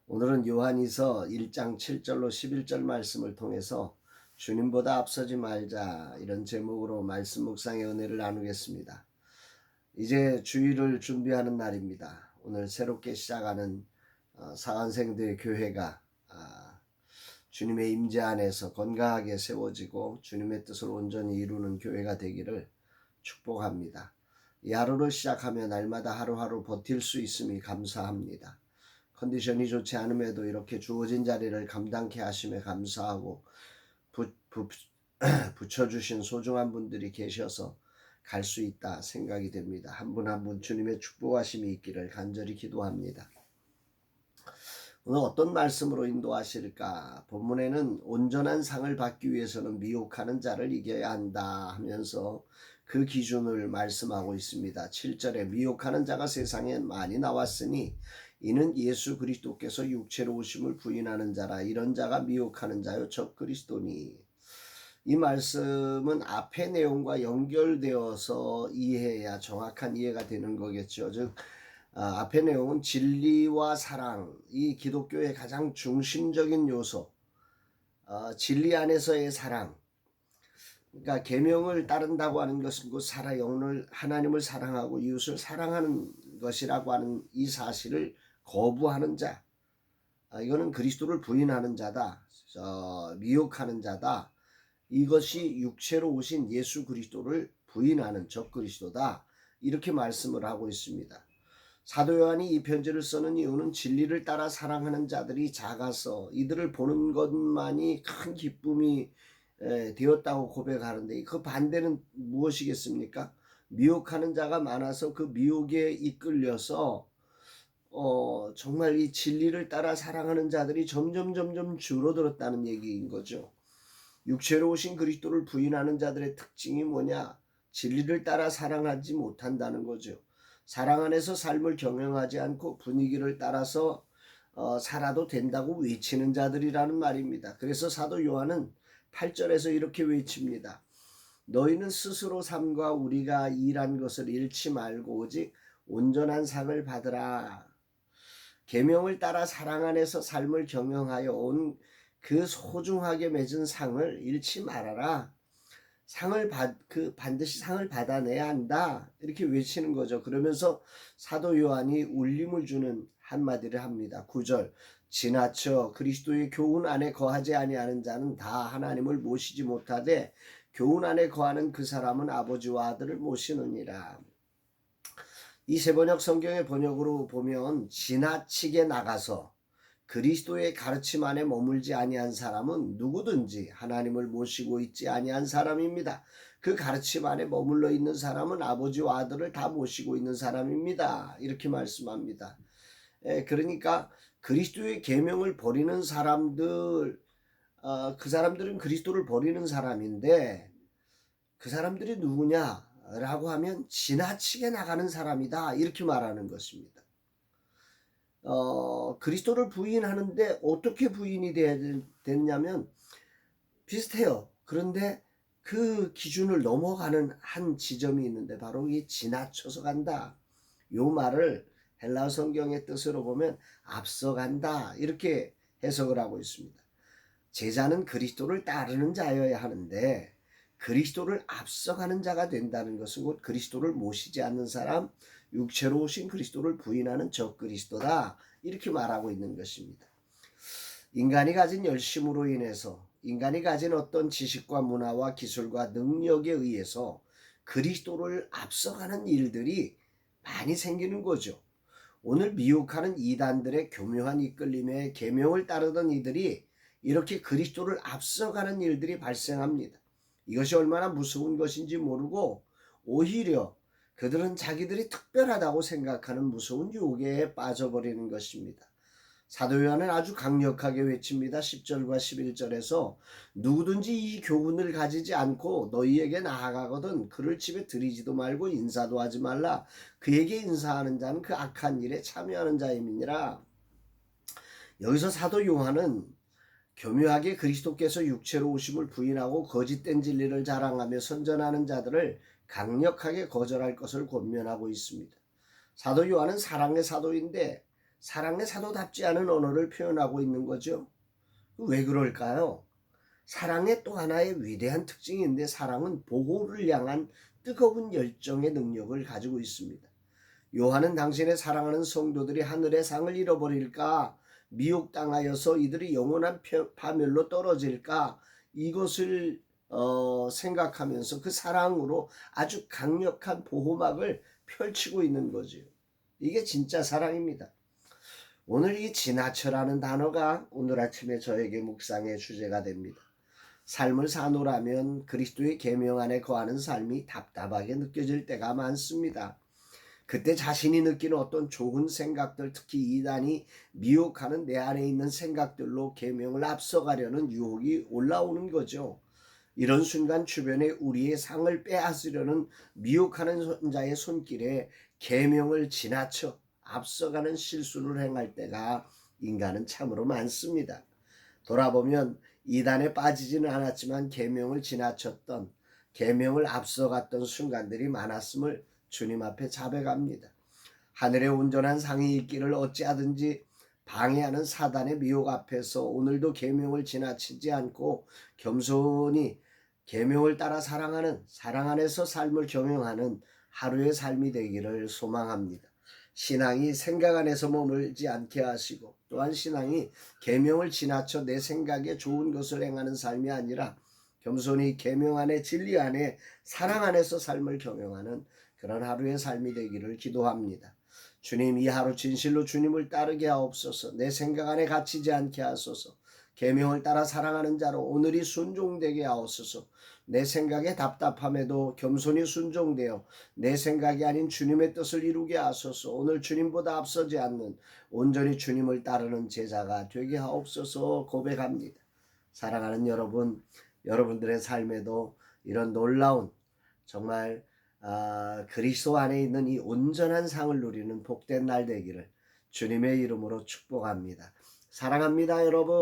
오늘은 요한이서 1장 7절로 11절 말씀을 통해서 주님보다 앞서지 말자 이런 제목으로 말씀 묵상의 은혜를 나누겠습니다. 이제 주일을 준비하는 날입니다. 오늘 새롭게 시작하는 사관생대 교회가 주님의 임재 안에서 건강하게 세워지고 주님의 뜻을 온전히 이루는 교회가 되기를 축복합니다. 이 하루를 시작하며 날마다 하루하루 버틸 수 있음이 감사합니다. 컨디션이 좋지 않음에도 이렇게 주어진 자리를 감당케 하심에 감사하고 붙여주신 소중한 분들이 계셔서 갈 수 있다 생각이 됩니다. 한 분 한 분 주님의 축복하심이 있기를 간절히 기도합니다. 오늘 어떤 말씀으로 인도하실까? 본문에는 온전한 상을 받기 위해서는 미혹하는 자를 이겨야 한다 하면서 그 기준을 말씀하고 있습니다. 7절에 미혹하는 자가 세상에 많이 나왔으니 이는 예수 그리스도께서 육체로 오심을 부인하는 자라. 이런 자가 미혹하는 자요 적 그리스도니. 이 말씀은 앞의 내용과 연결되어서 이해해야 정확한 이해가 되는 거겠죠. 즉 앞의 내용은 진리와 사랑, 이 기독교의 가장 중심적인 요소, 진리 안에서의 사랑. 그러니까 계명을 따른다고 하는 것은 그 하나님을 사랑하고 이웃을 사랑하는 것이라고 하는 이 사실을 거부하는 자, 이거는 그리스도를 부인하는 자다, 미혹하는 자다. 이것이 육체로 오신 예수 그리스도를 부인하는 적 그리스도다. 이렇게 말씀을 하고 있습니다. 사도 요한이 이 편지를 쓰는 이유는 진리를 따라 사랑하는 자들이 작아서 이들을 보는 것만이 큰 기쁨이 되었다고 고백하는데, 그 반대는 무엇이겠습니까? 미혹하는 자가 많아서 그 미혹에 이끌려서 정말 이 진리를 따라 사랑하는 자들이 점점 줄어들었다는 얘기인 거죠. 육체로 오신 그리스도를 부인하는 자들의 특징이 뭐냐? 진리를 따라 사랑하지 못한다는 거죠. 사랑 안에서 삶을 경영하지 않고 분위기를 따라서 살아도 된다고 외치는 자들이라는 말입니다. 그래서 사도 요한은 8절에서 이렇게 외칩니다. 너희는 스스로 삶과 우리가 일한 것을 잃지 말고 오직 온전한 상을 받으라. 계명을 따라 사랑 안에서 삶을 경영하여 온 그 소중하게 맺은 상을 잃지 말아라. 반드시 상을 받아내야 한다. 이렇게 외치는 거죠. 그러면서 사도 요한이 울림을 주는 한마디를 합니다. 9절. 지나쳐 그리스도의 교훈 안에 거하지 아니하는 자는 다 하나님을 모시지 못하되 교훈 안에 거하는 그 사람은 아버지와 아들을 모시느니라. 이 세번역 성경의 번역으로 보면 지나치게 나가서 그리스도의 가르침 안에 머물지 아니한 사람은 누구든지 하나님을 모시고 있지 아니한 사람입니다. 그 가르침 안에 머물러 있는 사람은 아버지와 아들을 다 모시고 있는 사람입니다. 이렇게 말씀합니다. 그러니까 그리스도의 계명을 버리는 사람들, 그 사람들은 그리스도를 버리는 사람인데, 그 사람들이 누구냐라고 하면 지나치게 나가는 사람이다, 이렇게 말하는 것입니다. 그리스도를 부인하는데 어떻게 부인이 되냐면 비슷해요. 그런데 그 기준을 넘어가는 한 지점이 있는데 바로 이 지나쳐서 간다. 요 말을 헬라어 성경의 뜻으로 보면 앞서간다, 이렇게 해석을 하고 있습니다. 제자는 그리스도를 따르는 자여야 하는데 그리스도를 앞서가는 자가 된다는 것은 곧 그리스도를 모시지 않는 사람, 육체로 오신 그리스도를 부인하는 적 그리스도다, 이렇게 말하고 있는 것입니다. 인간이 가진 열심으로 인해서, 인간이 가진 어떤 지식과 문화와 기술과 능력에 의해서 그리스도를 앞서가는 일들이 많이 생기는 거죠. 오늘 미혹하는 이단들의 교묘한 이끌림에 계명을 따르던 이들이 이렇게 그리스도를 앞서가는 일들이 발생합니다. 이것이 얼마나 무서운 것인지 모르고 오히려 그들은 자기들이 특별하다고 생각하는 무서운 유혹에 빠져버리는 것입니다. 사도 요한은 아주 강력하게 외칩니다. 10절과 11절에서 누구든지 이 교훈을 가지지 않고 너희에게 나아가거든 그를 집에 들이지도 말고 인사도 하지 말라. 그에게 인사하는 자는 그 악한 일에 참여하는 자임이니라. 여기서 사도 요한은 교묘하게 그리스도께서 육체로 오심을 부인하고 거짓된 진리를 자랑하며 선전하는 자들을 강력하게 거절할 것을 권면하고 있습니다. 사도 요한은 사랑의 사도인데 사랑의 사도답지 않은 언어를 표현하고 있는 거죠. 왜 그럴까요? 사랑의 또 하나의 위대한 특징인데 사랑은 보호를 향한 뜨거운 열정의 능력을 가지고 있습니다. 요한은 당신의 사랑하는 성도들이 하늘의 상을 잃어버릴까, 미혹당하여서 이들이 영원한 파멸로 떨어질까, 이것을 생각하면서 그 사랑으로 아주 강력한 보호막을 펼치고 있는 거죠. 이게 진짜 사랑입니다. 오늘 이 지나쳐라는 단어가 오늘 아침에 저에게 묵상의 주제가 됩니다. 삶을 사노라면 그리스도의 계명 안에 거하는 삶이 답답하게 느껴질 때가 많습니다. 그때 자신이 느끼는 어떤 좋은 생각들, 특히 이단이 미혹하는 내 안에 있는 생각들로 계명을 앞서가려는 유혹이 올라오는 거죠. 이런 순간 주변에 우리의 상을 빼앗으려는 미혹하는 자의 손길에 계명을 지나쳐 앞서가는 실수를 행할 때가 인간은 참으로 많습니다. 돌아보면 이단에 빠지지는 않았지만 계명을 지나쳤던, 계명을 앞서갔던 순간들이 많았음을 주님 앞에 자백합니다. 하늘에 온전한 상이 있기를 어찌하든지 방해하는 사단의 미혹 앞에서 오늘도 계명을 지나치지 않고 겸손히 계명을 따라 사랑하는, 사랑 안에서 삶을 경영하는 하루의 삶이 되기를 소망합니다. 신앙이 생각 안에서 머물지 않게 하시고, 또한 신앙이 계명을 지나쳐 내 생각에 좋은 것을 행하는 삶이 아니라 겸손히 계명 안에, 진리 안에, 사랑 안에서 삶을 경영하는 그런 하루의 삶이 되기를 기도합니다. 주님, 이 하루 진실로 주님을 따르게 하옵소서. 내 생각 안에 갇히지 않게 하소서. 계명을 따라 사랑하는 자로 오늘이 순종되게 하옵소서. 내 생각에 답답함에도 겸손히 순종되어 내 생각이 아닌 주님의 뜻을 이루게 하소서. 오늘 주님보다 앞서지 않는 온전히 주님을 따르는 제자가 되게 하옵소서 고백합니다. 사랑하는 여러분, 여러분들의 삶에도 이런 놀라운, 정말 그리스도 안에 있는 이 온전한 상을 누리는 복된 날 되기를 주님의 이름으로 축복합니다. 사랑합니다, 여러분.